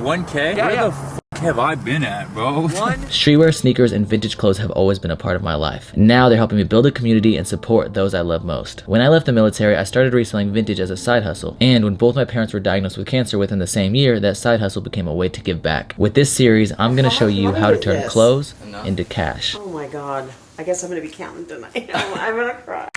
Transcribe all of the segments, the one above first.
1K? Yeah, Where yeah. the fuck have I been at, bro? Streetwear, sneakers, and vintage clothes have always been a part of my life. Now they're helping me build a community and support those I love most. When I left the military, I started reselling vintage as a side hustle. And when both my parents were diagnosed with cancer within the same year, that side hustle became a way to give back. With this series, I'm gonna show you how to turn clothes into cash. Oh my god. I guess I'm gonna be counting tonight. I'm gonna cry.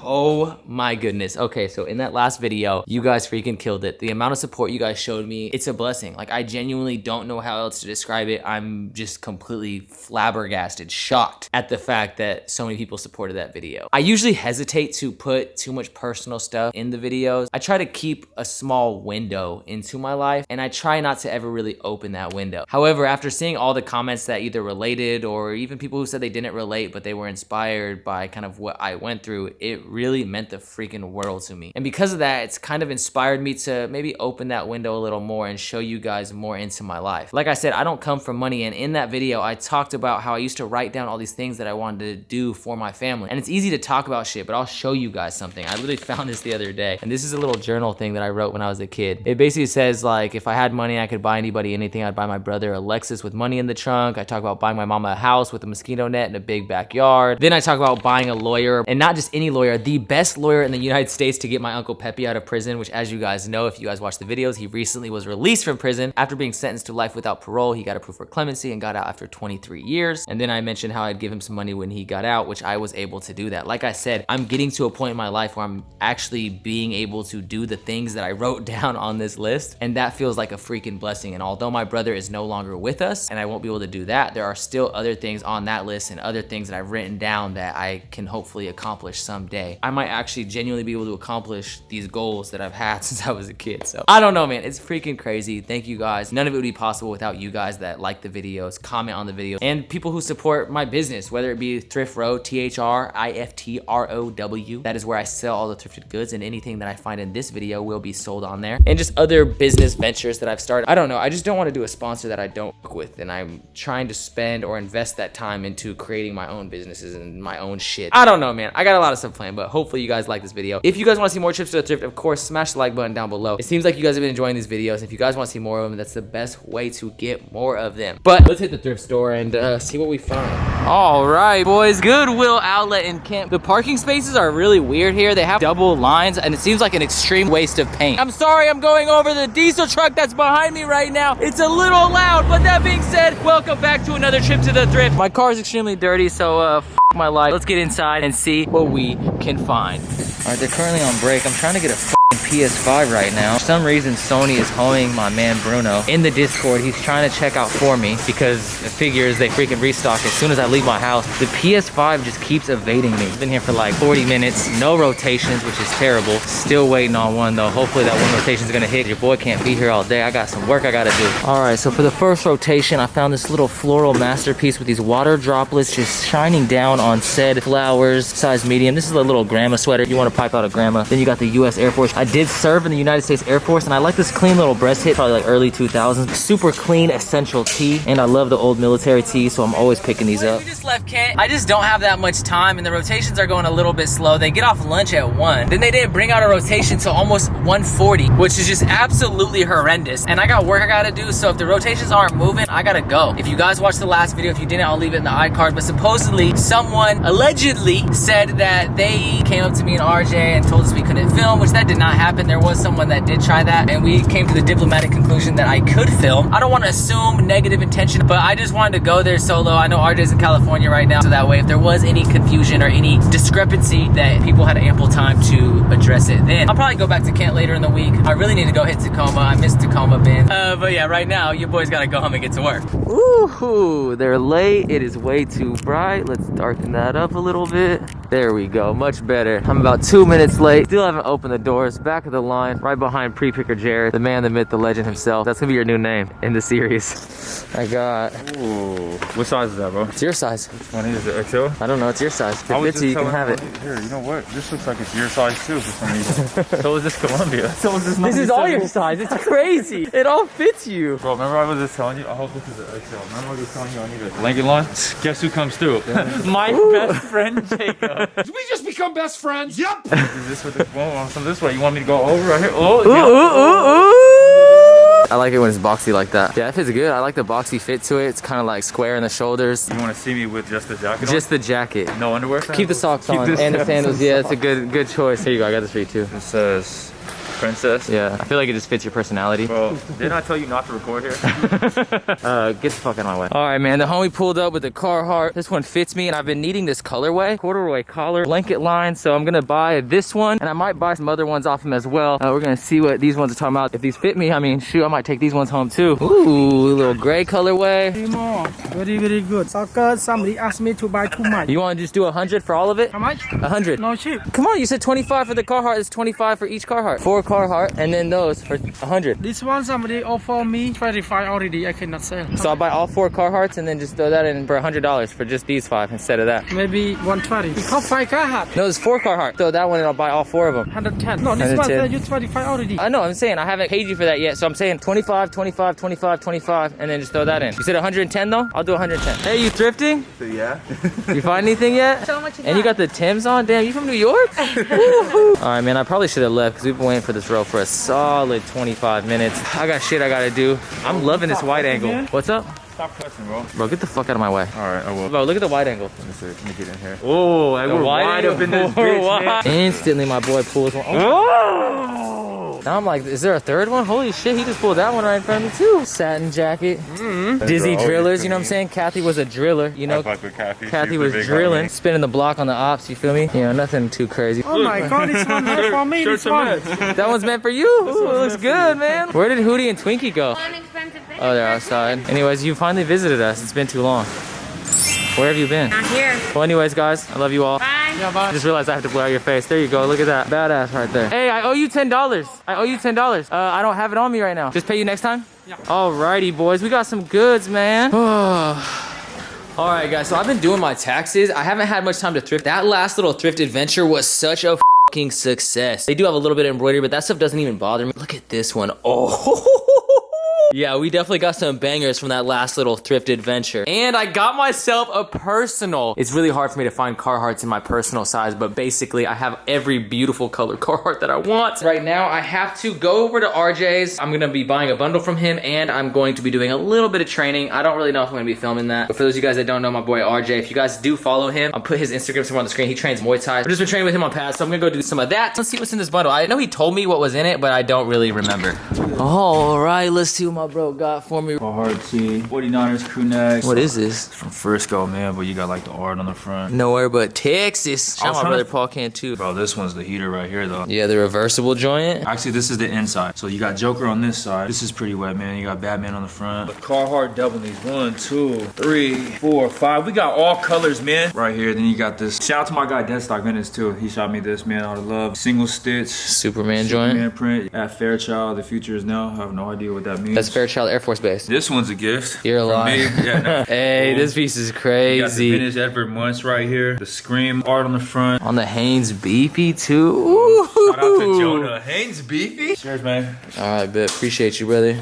Oh my goodness. Okay, so in that last video, you guys freaking killed it. The amount of support you guys showed me, it's a blessing. Like, I genuinely don't know how else to describe it. I'm just completely flabbergasted, shocked at the fact that so many people supported that video. I usually hesitate to put too much personal stuff in the videos. I try to keep a small window into my life, and I try not to ever really open that window. However, after seeing all the comments that either related or even people who said they didn't relate, but they were inspired by kind of what I went through, it really meant the freaking world to me. And because of that, it's kind of inspired me to maybe open that window a little more and show you guys more into my life. Like I said, I don't come from money, and in that video, I talked about how I used to write down all these things that I wanted to do for my family. And it's easy to talk about shit, but I'll show you guys something. I literally found this the other day, and this is a little journal thing that I wrote when I was a kid. It basically says, like, if I had money, I could buy anybody anything. I'd buy my brother a Lexus with money in the trunk. I talk about buying my mama a house with a mosquito net and a big backyard. Then I talk about buying a lawyer, and not just any lawyer, the best lawyer in the United States to get my Uncle Pepe out of prison, which, as you guys know, if you guys watch the videos, he recently was released from prison after being sentenced to life without parole. He got approved for clemency and got out after 23 years. And then I mentioned how I'd give him some money when he got out, which I was able to do that. Like I said, I'm getting to a point in my life where I'm actually being able to do the things that I wrote down on this list, and that feels like a freaking blessing. And although my brother is no longer with us and I won't be able to do that, there are still other things on that list and other things that I've written down that I can hopefully accomplish someday. I might actually genuinely be able to accomplish these goals that I've had since I was a kid. So I don't know, man, it's freaking crazy. Thank you guys. None of it would be possible without you guys that like the videos, comment on the videos, and people who support my business, whether it be Thrift Row, THRIFTROW. That is where I sell all the thrifted goods, and anything that I find in this video will be sold on there. And just other business ventures that I've started. I don't know, I just don't want to do a sponsor that I don't work with, and I'm trying to spend or invest that time into creating my own businesses and my own shit. I don't know, man. I got a lot of stuff planned, but hopefully you guys like this video. If you guys want to see more trips to the thrift, of course, smash the like button down below. It seems like you guys have been enjoying these videos. If you guys want to see more of them, that's the best way to get more of them. But let's hit the thrift store and see what we find. All right, boys, Goodwill outlet in Kent. The parking spaces are really weird here. They have double lines, and it seems like an extreme waste of paint. I'm sorry, I'm going over the diesel truck that's behind me right now. It's a little loud, but that being said, welcome back to another trip to the thrift. My car is extremely dirty, so f my life. Let's get inside and see what we can find. All right, they're currently on break. I'm trying to get a PS5 right now. For some reason, Sony is homing my man Bruno in the Discord. He's trying to check out for me because it figures they freaking restock as soon as I leave my house. The PS5 just keeps evading me. I've been here for like 40 minutes, no rotations, which is terrible. Still waiting on one though. Hopefully that one rotation is gonna hit. Your boy can't be here all day. I got some work I gotta do. All right, so for the first rotation, I found this little floral masterpiece with these water droplets just shining down on said flowers, size medium. This is a little grandma sweater. You want to pipe out a grandma. Then you got the US Air Force. I did serve in the United States Air Force, and I like this clean little breast hit, probably like early 2000s. Super clean, essential tee, and I love the old military tee, so I'm always picking these up. We just left Kent. I just don't have that much time, and the rotations are going a little bit slow. They get off lunch at 1. Then they didn't bring out a rotation till almost 1:40, which is just absolutely horrendous. And I got work I gotta do, so if the rotations aren't moving, I gotta go. If you guys watched the last video, if you didn't, I'll leave it in the iCard, but supposedly someone allegedly said that they came up to me and RJ and told us we couldn't film, which that did not happen. There was someone that did try that, and we came to the diplomatic conclusion that I could film. I don't want to assume negative intention, but I just wanted to go there solo. I know RJ's in California right now, so that way if there was any confusion or any discrepancy, that people had ample time to address it. Then I'll probably go back to Kent later in the week. I really need to go hit Tacoma. I miss Tacoma, Ben. But yeah, right now your boy's gotta go home and get to work. Ooh, they're late. It is way too bright. Let's darken that up a little bit. There we go, much better. I'm about 2 minutes late. Still haven't opened the doors. Back of the line, right behind pre-picker Jared, the man, the myth, the legend himself. That's gonna be your new name in the series. I got. Ooh, what size is that, bro? It's your size. Which one is it? XL? I don't know. It's your size. If it fits you, you can have it. Here, you know what? This looks like it's your size too for some reason. So is this Columbia. So is this. This is all your size. It's crazy. It all fits you. Bro, remember I was just telling you? I hope this is an XL. Remember I was telling you I need a Lincoln line? Guess who comes through? My best friend Jacob. Did we just become best friends? Yep. Is this what the some this way? You want me to go over right here? Oh, Ooh, yeah. ooh, ooh, ooh. I like it when it's boxy like that. Yeah, that fits good. I like the boxy fit to it. It's kind of like square in the shoulders. You want to see me with just the jacket on? Just the jacket. No underwear? Keep the socks on and the sandals. Yeah, it's a good choice. Here you go. I got this for you too. It says princess. Yeah, I feel like it just fits your personality. Bro, didn't I tell you not to record here? Get the fuck out of my way. All right, man. The homie pulled up with the Carhartt. This one fits me, and I've been needing this colorway. Corduroy collar, blanket line. So I'm gonna buy this one, and I might buy some other ones off him as well. We're gonna see what these ones are talking about. If these fit me, I mean, shoot, I might take these ones home too. Ooh, little gray colorway. Very good. Soccer, somebody asked me to buy too much. You want to just do 100 for all of it? How much? 100. No cheap. Come on, you said 25 for the Carhartt. It's 25 for each Carhartt. 4 Carhartt, and then those for 100. This one somebody offer me 25 already. I cannot sell. So I'll buy all 4 Carhartts and then just throw that in for $100 for just these 5 instead of that. Maybe 120. Because 5 Carhartt. No, there's 4 Carhartt. Throw that one and I'll buy all 4 of them. 110. No, this one 110. you 25 already. I know, I'm saying I haven't paid you for that yet. So I'm saying 25, 25, 25, 25, and then just throw that in. You said 110 though? I'll do 110. Hey, you thrifting? Yeah. You find anything yet? Show 'em what you And you got the Timbs on? Damn, you from New York? All right, man, I probably should have left because we've been waiting for this row for a solid 25 minutes. I got shit I gotta do. I'm loving this wide angle. What's up? Stop cussing, bro. Bro, get the fuck out of my way. All right, I will. Bro, look at the wide angle. Let me get in here. Oh, like we're wide angle. up in this bitch, man. Instantly, my boy pulls one. Oh. Now I'm like, is there a third one? Holy shit, he just pulled that one right in front of me too. Satin jacket. Dizzy drillers, you know what I'm saying? Kathy was a driller, you know? I fuck with Kathy. Kathy She's was the big drilling, homie. spinning the block on the ops, you feel me? You know, nothing too crazy. Oh my god, this one not for me. This one. That one's meant for you. Ooh, it looks good, man. Where did Hootie and Twinkie go? Inexpensive thing. Oh, they're outside. Anyways, you finally visited us. It's been too long. Where have you been? Not here. Well, anyways, guys, I love you all. Bye. Yeah, bye. Just realized I have to blur out your face. There you go. Look at that. Badass right there. Hey, I owe you $10. I owe you $10. I don't have it on me right now. Just pay you next time? Yeah. Alrighty, boys. We got some goods, man. All right, guys. So I've been doing my taxes. I haven't had much time to thrift. That last little thrift adventure was such a fucking success. They do have a little bit of embroidery, but that stuff doesn't even bother me. Look at this one. Oh. Yeah, we definitely got some bangers from that last little thrift adventure. And I got myself a personal. It's really hard for me to find Carhartts in my personal size, but basically I have every beautiful color Carhartt that I want. Right now, I have to go over to RJ's. I'm gonna be buying a bundle from him, and I'm going to be doing a little bit of training. I don't really know if I'm gonna be filming that. But for those of you guys that don't know my boy RJ, if you guys do follow him, I'll put his Instagram somewhere on the screen. He trains Muay Thai. I've just been training with him on pads, so I'm gonna go do some of that. Let's see what's in this bundle. I know he told me what was in it, but I don't really remember. All right, let's see what my bro got for me. Carhartt tee, 49ers crew necks. What is this? It's from Frisco, man, but you got like the art on the front. Nowhere but Texas. Shout out my trying brother to- Paul can too. Bro, this one's the heater right here, though. Yeah, the reversible joint. Actually, this is the inside. So you got Joker on this side. This is pretty wet, man. You got Batman on the front. But Carhartt double these. 1, 2, 3, 4, 5. We got all colors, man. Right here. Then you got this. Shout out to my guy Deadstock Vintage too. He shot me this, man. Out of love. Single stitch. Superman joint. Superman print at Fairchild. The future is now. I have no idea what that means. That's Fairchild Air Force Base. This one's a gift. You're from me. lying. Yeah, no. Hey, this piece is You got the crazy. vintage Edward Munch right here. The Scream art on the front. On the Hanes Beefy too. Ooh. Shout out to Jonah Haynes Beefy. Cheers, man. All right, bet. Appreciate you, brother.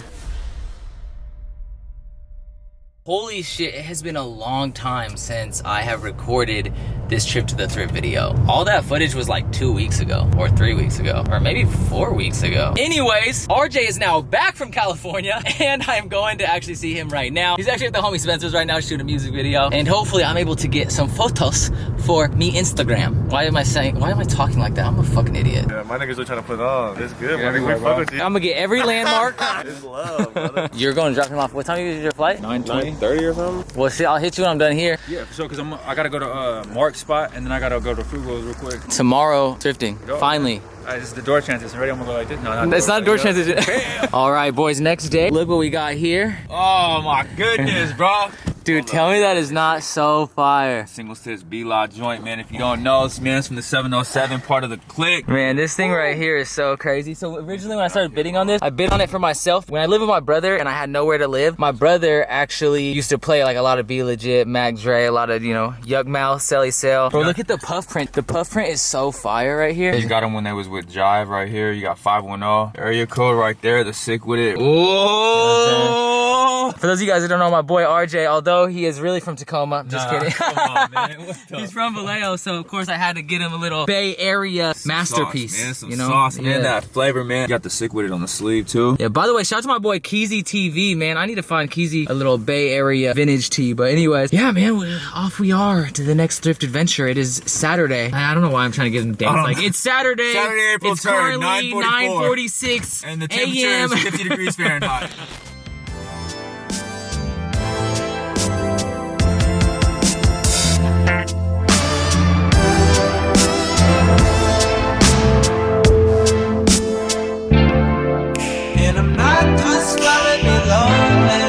Holy shit, it has been a long time since I have recorded this trip to the thrift video. All that footage was like 2 weeks ago, or 3 weeks ago, or maybe 4 weeks ago. Anyways, RJ is now back from California, and I'm going to actually see him right now. He's actually at the homie Spencer's right now shooting a music video, and hopefully I'm able to get some photos for me Instagram. Why am I talking like that? I'm a fucking idiot. Yeah, my niggas are trying to put on. It's good, my nigga. We fuck with you. I'm gonna get every landmark. It's love, brother. You're going to drop him off. What time is your flight? 9:20. 9:30 or something? Well, shit, I'll hit you when I'm done here. Yeah, for sure. Cause I gotta go to Mark's spot, and then I gotta go to Frugal's real quick. Tomorrow, thrifting. Go. Finally. This is the door transition. Ready? I'm gonna go like this. No, It's not a door transition. All right, boys. Next day. Look what we got here. Oh my goodness, bro. Dude, tell me that is not so fire. Single stitch B-Law joint, man. If you don't know, this man's from the 707, part of the clique. Man, this thing right here is so crazy. So originally when I started bidding on this, I bid on it for myself. When I lived with my brother and I had nowhere to live, my brother actually used to play like a lot of Be Legit, Mac Dre, a lot of, you know, Yuck Mouth, Selly Sale. Bro, look at the puff print. The puff print is so fire right here. You got him when they was with Jive right here. You got 510. Area code right there. The sick with it. Oh! bro. For those of you guys who don't know, my boy RJ, although he is really from Tacoma, just kidding. Come on, man. He's from Vallejo, so of course I had to get him a little Bay Area masterpiece. Sauce, man. Some you know? sauce, man. Yeah. That flavor, man. You got the sick with it on the sleeve, too. Yeah, by the way, shout out to my boy Keezy TV, man. I need to find Keezy a little Bay Area vintage tee. But anyways, yeah, man, off we are to the next thrift adventure. It is Saturday. I don't know why I'm trying to give him dates. Like, it's Saturday. Saturday, April it's 3rd, currently 9:46 and the temperature a.m. is 50 degrees Fahrenheit. And I'm not just gonna be lonely.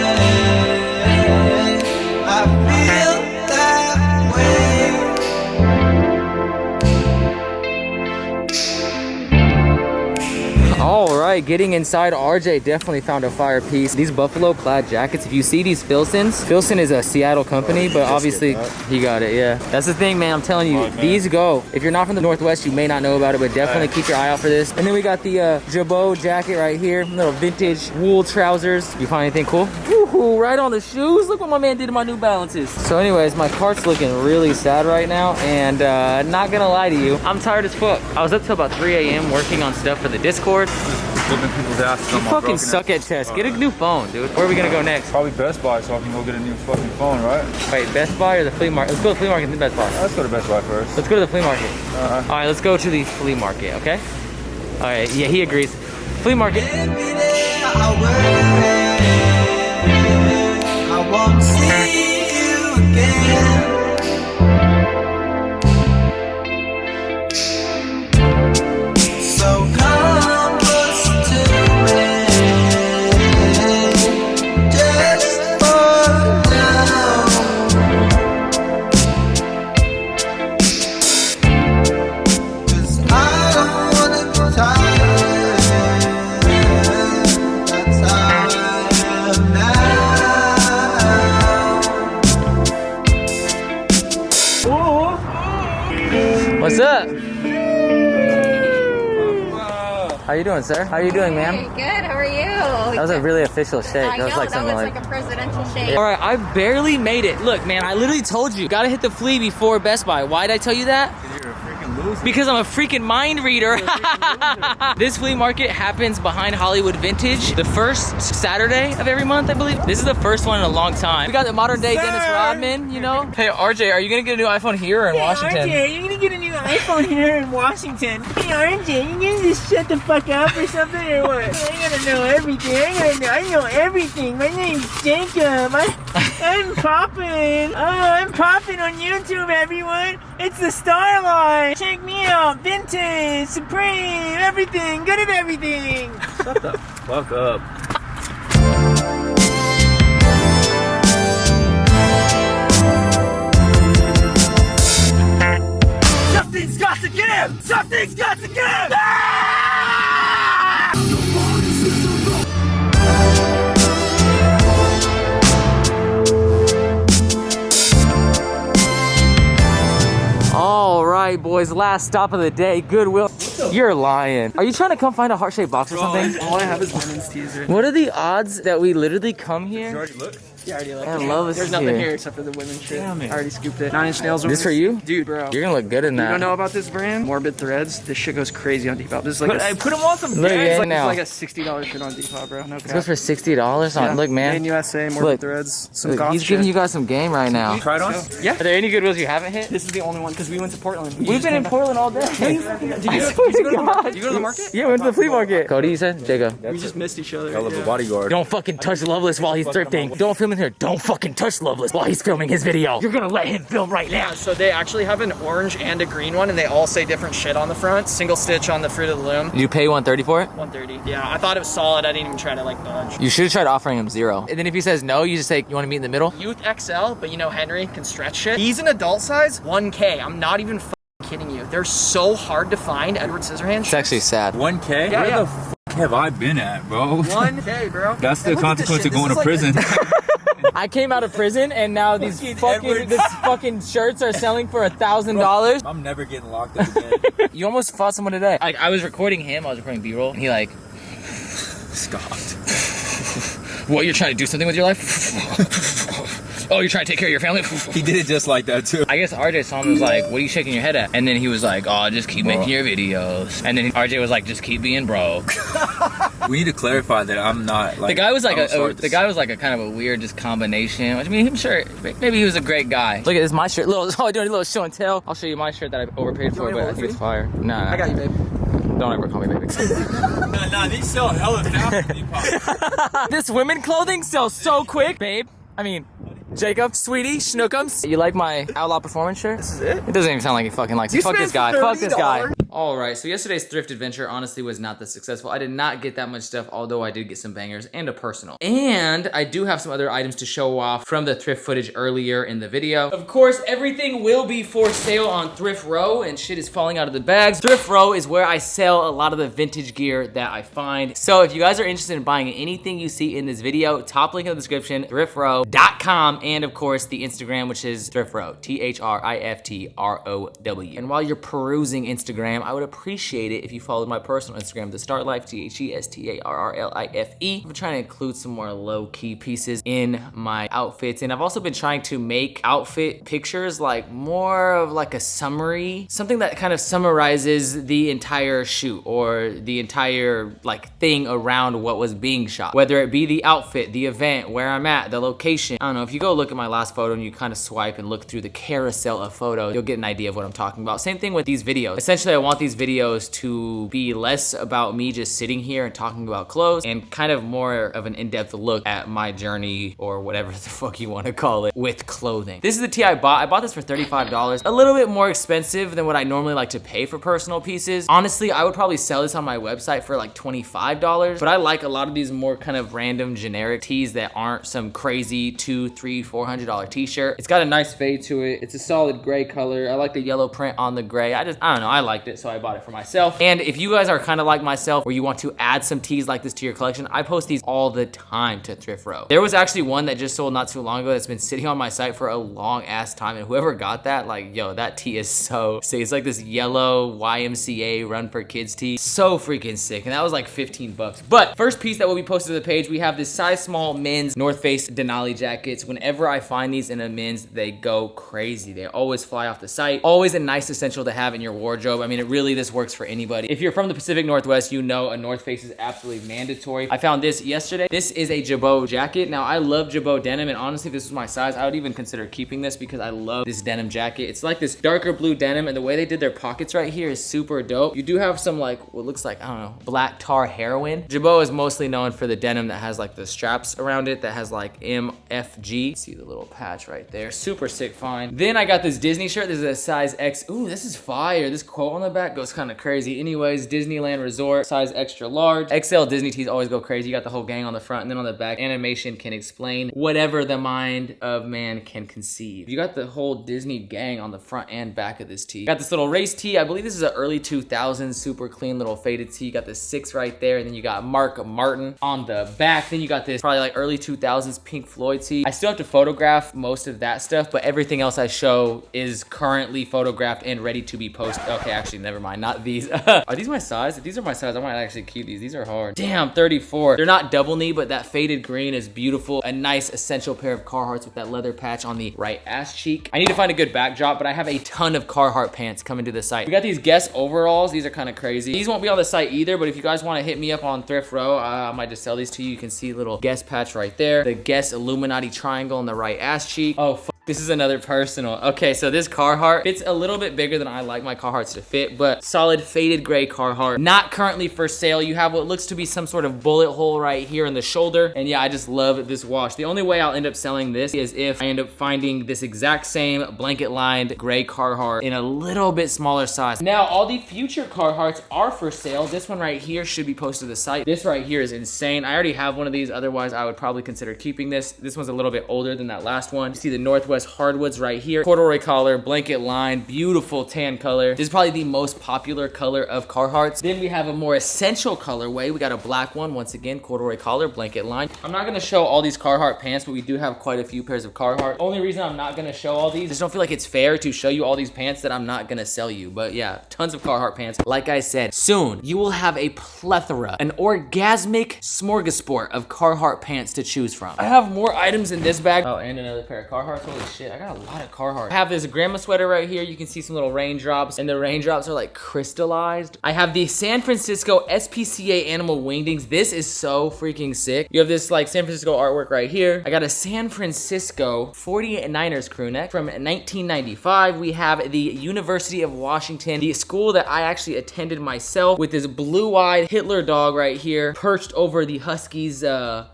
I feel that way. All right, getting inside, RJ definitely found a fire piece. These buffalo plaid jackets, if you see these Filsons, Filson is a Seattle company, but obviously he got it, yeah. That's the thing, man, I'm telling you, these go. If you're not from the Northwest, you may not know about it, but definitely keep your eye out for this. And then we got the Jabot jacket right here, little vintage wool trousers. You find anything cool? Woohoo, right on the shoes. Look what my man did to my New Balances. So anyways, my cart's looking really sad right now, and not gonna lie to you, I'm tired as fuck. I was up till about 3 a.m. working on stuff for the Discord. Flipping people's asses. You fucking suck at chess. Get a new phone, dude. Where are we gonna go next? Probably Best Buy, so I can go get a new fucking phone, right? Wait, Best Buy or the flea market? Let's go to the flea market and then Best Buy. Let's go to Best Buy first. Let's go to the flea market. All right, let's go to the flea market, okay? All right, yeah, he agrees. Flea market. Every day I worry I won't see you again. So come close to me, just for now. 'Cause I don't wanna be tired. That's how I am now. What's up? How you doing, sir? How you doing, ma'am? Hey, good. How are you? That was a really official shake. I That was know, like that something was like... like a presidential shake. All right, I barely made it. Look, man, I literally told you, gotta hit the flea before Best Buy. Why did I tell you that? You're a freaking loser. Because I'm a freaking mind reader. This flea market happens behind Hollywood Vintage the first Saturday of every month, I believe. This is the first one in a long time. We got the modern day Dennis Rodman, you know? Hey, RJ, are you gonna get a new iPhone here or in Washington? RJ, you're gonna get a new iPhone here in Washington. Hey RJ, you gonna just shut the fuck up or something or what? I gotta know everything. I know everything. My name's Jacob. I'm popping. Oh, I'm popping on YouTube, everyone. It's the Starline. Check me out. Vintage, Supreme, everything. Good at everything. Shut the fuck up. Something's got to give! Something's got to give! All right, boys, last stop of the day, Goodwill. You're lying. Are you trying to come find a heart-shaped box or something? All I have is women's teaser. What are the odds that we literally come here? already looked? Yeah, I already like I it. love this There's nothing here except for the women's shit. Damn it. I already scooped it. 9 Inch Nails. This for you? Dude, bro. You're gonna look good in You that. don't know about this brand? Morbid Threads. This shit goes crazy on Depop. This is like Put him on some Look, gas. yeah, it's now. like a $60 shit on Depop, bro. No This cap. goes for $60 on. Yeah. Look, Made in man. USA, Morbid Look. Threads. Some Look, goth he's shit. giving you guys some game right now. Try it on? Yeah. Are there any Goodwills you haven't hit? This is the only one because we went to Portland. We've been in Portland all day. Did I you swear to go God. to the market? Yeah, we went to the flea market. Cody, you said? Jacob. We just missed each other. Hell of a Yeah. bodyguard. Don't fucking touch Loveless while he's thrifting. Don't film in here. Don't fucking touch Loveless while he's filming his video. You're gonna let him film right now. So they actually have an orange and a green one, and they all say different shit on the front. Single stitch on the Fruit of the Loom. You pay $130 for it? 130. Yeah, I thought it was solid. I didn't even try to like dodge. You should have tried offering him $0. And then if he says no, you just say, you want to meet in the middle? Youth XL, but you know Henry can stretch shit. He's an adult size, 1K. I'm not even kidding you. They're so hard to find, Edward Scissorhands. It's actually sad. 1K? Yeah, Where yeah. the fuck have I been at, bro? 1K, bro. That's the And look at this consequence shit. of going This to is like prison. I came out of prison and now these fucking shirts are selling for $1,000. I'm never getting locked up again. You almost fought someone today. Like I was recording him, I was recording B-roll, and he like Scoffed. What, you're trying to do something with your life? Oh, you're trying to take care of your family? He did it just like that too. I guess RJ saw him and was like, what are you shaking your head at? And then he was like, oh, just keep making your videos. And then RJ was like, just keep being broke. We need to clarify that I'm not like. The guy was like a kind of a weird just combination. I mean, I'm sure maybe he was a great guy. Look at this, my shirt. I'm doing a little show and tell. I'll show you my shirt that I overpaid for, but I think it's fire. Nah, I got you, babe. Don't ever call me baby. Nah, these sell hella fast. This women clothing sells so quick, babe. I mean, Jacob, sweetie, schnookums. You like my Outlaw Performance shirt? This is it? It doesn't even sound like he fucking likes it. Fuck this guy. $30. Fuck this guy. All right, so yesterday's thrift adventure honestly was not that successful. I did not get that much stuff, although I did get some bangers and a personal. And I do have some other items to show off from the thrift footage earlier in the video. Of course, everything will be for sale on Thrift Row, and shit is falling out of the bags. Thrift Row is where I sell a lot of the vintage gear that I find. So if you guys are interested in buying anything you see in this video, top link in the description, thriftrow.com, and of course the Instagram, which is Thrift Row, THRIFTROW. And while you're perusing Instagram, I would appreciate it if you followed my personal Instagram, The Start Life, THESTARRLIFE. I'm trying to include some more low-key pieces in my outfits, and I've also been trying to make outfit pictures like more of like a summary, something that kind of summarizes the entire shoot or the entire like thing around what was being shot, whether it be the outfit, the event, where I'm at, the location. I don't know, if you go look at my last photo and you kind of swipe and look through the carousel of photos, you'll get an idea of what I'm talking about. Same thing with these videos. Essentially, I want these videos to be less about me just sitting here and talking about clothes and kind of more of an in-depth look at my journey or whatever the fuck you want to call it with clothing. This is the tee I bought. I bought this for $35, a little bit more expensive than what I normally like to pay for personal pieces. Honestly, I would probably sell this on my website for like $25, but I like a lot of these more kind of random generic tees that aren't some crazy $200, $300, $400 t-shirt. It's got a nice fade to it. It's a solid gray color. I like the yellow print on the gray. I don't know, I liked it, so I bought it for myself. And if you guys are kind of like myself, or you want to add some tees like this to your collection, I post these all the time to Thrift Row. There was actually one that just sold not too long ago that's been sitting on my site for a long ass time, and whoever got that, like, yo, that tee is so sick. It's like this yellow YMCA Run for Kids tee. So freaking sick, and that was like 15 bucks. But first piece that will be posted to the page, we have this size small men's North Face Denali jackets. Whenever I find these in a men's, they go crazy. They always fly off the site. Always a nice essential to have in your wardrobe. I mean, this works for anybody. If you're from the Pacific Northwest, you know a North Face is absolutely mandatory. I found this yesterday. This is a Jabot jacket. Now, I love Jabot denim, and honestly, if this was my size, I would even consider keeping this because I love this denim jacket. It's like this darker blue denim, and the way they did their pockets right here is super dope. You do have some like, what looks like, I don't know, black tar heroin. Jabot is mostly known for the denim that has like the straps around it that has like MFG. See the little patch right there. Super sick find. Then I got this Disney shirt. This is a size X. Ooh, this is fire. This quote on the back goes kind of crazy. Anyways, Disneyland Resort, size extra large. XL Disney tees always go crazy. You got the whole gang on the front, and then on the back, animation can explain whatever the mind of man can conceive. You got the whole Disney gang on the front and back of this tee. Got this little race tee. I believe this is an early 2000s super clean little faded tee. You got the 6 right there, and then you got Mark Martin on the back. Then you got this probably like early 2000s Pink Floyd tee. I still have to photograph most of that stuff, but everything else I show is currently photographed and ready to be posted. Okay, actually, never mind. Not these. Are these my size? If these are my size, I might actually keep these. These are hard. Damn, 34. They're not double knee, but that faded green is beautiful. A nice essential pair of Carhartts with that leather patch on the right ass cheek. I need to find a good backdrop, but I have a ton of Carhartt pants coming to the site. We got these Guess overalls. These are kind of crazy. These won't be on the site either, but if you guys want to hit me up on Thrift Row, I might just sell these to you. You can see a little Guess patch right there. The Guess Illuminati triangle on the right ass cheek. Oh, this is another personal. Okay, so this Carhartt fits a little bit bigger than I like my Carhartts to fit, but solid faded gray Carhartt. Not currently for sale. You have what looks to be some sort of bullet hole right here in the shoulder. And yeah, I just love this wash. The only way I'll end up selling this is if I end up finding this exact same blanket lined gray Carhartt in a little bit smaller size. Now, all the future Carhartts are for sale. This one right here should be posted to the site. This right here is insane. I already have one of these. Otherwise, I would probably consider keeping this. This one's a little bit older than that last one. You see the Northwest Northwest hardwoods right here. Corduroy collar, blanket line, beautiful tan color. This is probably the most popular color of Carhartt's. Then we have a more essential colorway. We got a black one, once again, corduroy collar, blanket line. I'm not gonna show all these Carhartt pants, but we do have quite a few pairs of Carhartt. Only reason I'm not gonna show all these, I just don't feel like it's fair to show you all these pants that I'm not gonna sell you. But yeah, tons of Carhartt pants. Like I said, soon you will have a plethora, an orgasmic smorgasbord of Carhartt pants to choose from. I have more items in this bag. Oh, and another pair of Carhartts. Holy shit, I got a lot of Carhartt. I have this grandma sweater right here. You can see some little raindrops, and the raindrops are like crystallized. I have the San Francisco SPCA animal wingdings. This is so freaking sick. You have this like San Francisco artwork right here. I got a San Francisco 49ers crew neck from 1995. We have the University of Washington, the school that I actually attended myself, with this blue-eyed Hitler dog right here perched over the Huskies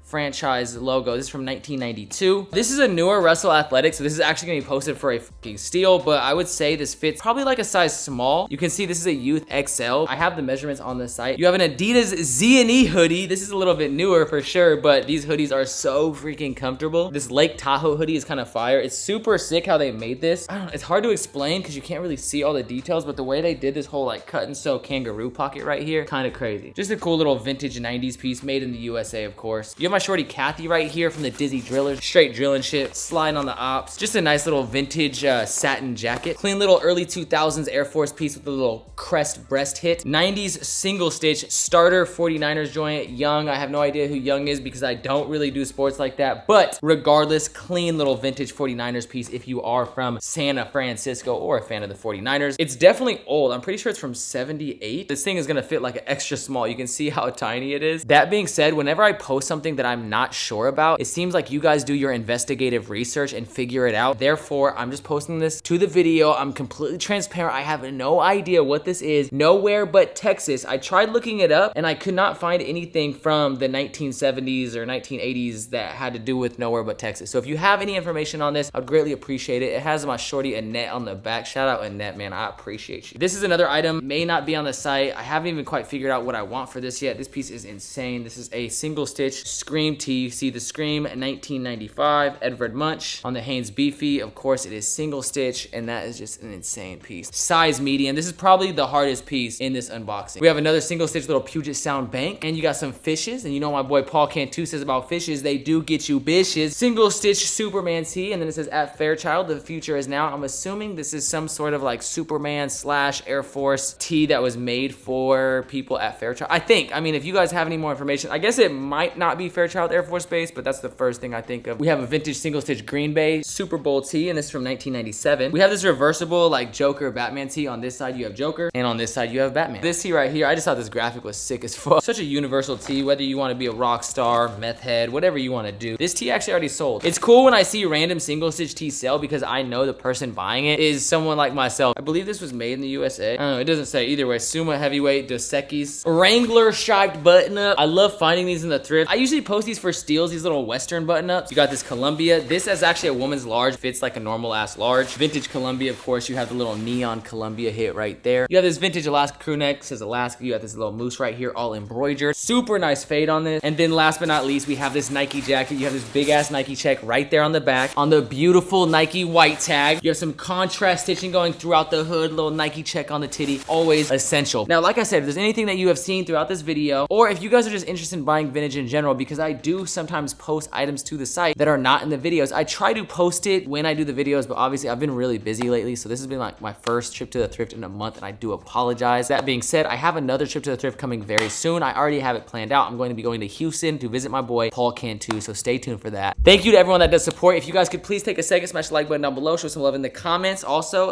franchise logo. This is from 1992. This is a newer Russell Athletic, so this is actually gonna be posted for a fucking steal, but I would say this fits probably like a size small. You can see this is a youth XL. I have the measurements on the site. You have an Adidas Z&E hoodie. This is a little bit newer for sure, but these hoodies are so freaking comfortable. This Lake Tahoe hoodie is kind of fire. It's super sick how they made this. I don't know, it's hard to explain because you can't really see all the details, but the way they did this whole like cut and sew kangaroo pocket right here, kind of crazy. Just a cool little vintage 90s piece made in the USA, of course. You have my shorty Kathy right here from the Dizzy Drillers, straight drilling shit, sliding on the ops. Just a nice little vintage satin jacket. Clean little early 2000s Air Force piece with a little crest breast hit. 90s single stitch starter 49ers joint. Young, I have no idea who Young is because I don't really do sports like that, but regardless, clean little vintage 49ers piece if you are from San Francisco or a fan of the 49ers. It's definitely old. I'm pretty sure it's from 78. This thing is gonna fit like an extra small. You can see how tiny it is. That being said, whenever I post something that I'm not sure about, it seems like you guys do your investigative research and figure it out. Therefore, I'm just posting this to the video. I'm completely transparent. I have no idea what this is. Nowhere but Texas. I tried looking it up and I could not find anything from the 1970s or 1980s that had to do with nowhere but Texas. So if you have any information on this, I'd greatly appreciate it. It has my shorty Annette on the back. Shout out Annette, man. I appreciate you. This is another item, may not be on the site. I haven't even quite figured out what I want for this yet. This piece is insane. This is a single stitch Scream tee. You see the Scream 1995 Edvard Munch on the Hanes Beefy. Of course, it is single stitch, and that is just an insane piece. Size medium. This is probably the hardest piece in this unboxing. We have another single stitch little Puget Sound bank, and you got some fishes, and you know my boy Paul Cantu says about fishes, they do get you bitches. Single stitch Superman tee, and then it says at Fairchild, the future is now. I'm assuming this is some sort of like Superman / Air Force tee that was made for people at Fairchild. I think. I mean, if you guys have any more information, I guess it might not be Fairchild Air Force Base, but that's the first thing I think of. We have a vintage single stitch Green Bay Super Bowl tee, and this is from 1997. We have this reversible like Joker Batman tee. On this side you have Joker, and on this side you have Batman. This tee right here, I just thought this graphic was sick as fuck. Such a universal tee, whether you want to be a rock star, meth head, whatever you want to do. This tee actually already sold. It's cool when I see random single stitch tees sell because I know the person buying it is someone like myself. I believe this was made in the USA. I don't know, it doesn't say either way. Suma Heavyweight Dos Equis Wrangler striped button up. I love finding these in the thrift. I usually post these for steals, these little Western button ups. You got this Columbia. This is actually a woman's large, fits like a normal ass large. Vintage Columbia, of course. You have the little neon Columbia hit right there. You have this vintage Alaska crew neck, says Alaska. You got this little moose right here, all embroidered. Super nice fade on this. And then last but not least, we have this Nike jacket. You have this big ass Nike check right there on the back. On the beautiful Nike white tag, you have some contrast stitching going throughout the hood, little Nike check on the titty, always essential. Now, like I said, if there's anything that you have seen throughout this video, or if you guys are just interested in buying vintage in general, because I do sometimes post items to the site that are not in the videos. I try to post it when I do the videos, but obviously I've been really busy lately, so this has been like my first trip to the thrift in a month, and I do apologize. That being said, I have another trip to the thrift coming very soon. I already have it planned out. I'm going to be going to Houston to visit my boy Paul Cantu, so stay tuned for that. Thank you to everyone that does support. If you guys could please take a second, smash the like button down below, show some love in the comments. Also,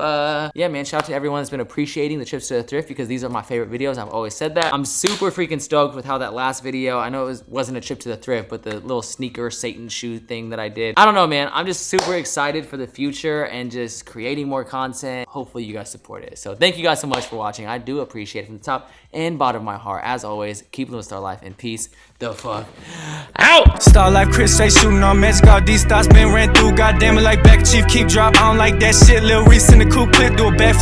yeah, man, shout out to everyone that's been appreciating the trips to the thrift because these are my favorite videos. I've always said that. I'm super freaking stoked with how that last video, I know it wasn't a trip to the thrift, but the little sneaker Satan shoe thing that I did. I don't know, man. I'm just super excited for the future and just creating more content. Hopefully you guys support it. So thank you guys so much for watching. I do appreciate it from the top and bottom of my heart. As always, keep living star life and peace the fuck out. Star Life Chris say shooting on Magic. All these thoughts been ran through. Goddamn it, like back chief keep drop. I don't like that shit. Lil Reese in the coupe clip. Do a backflip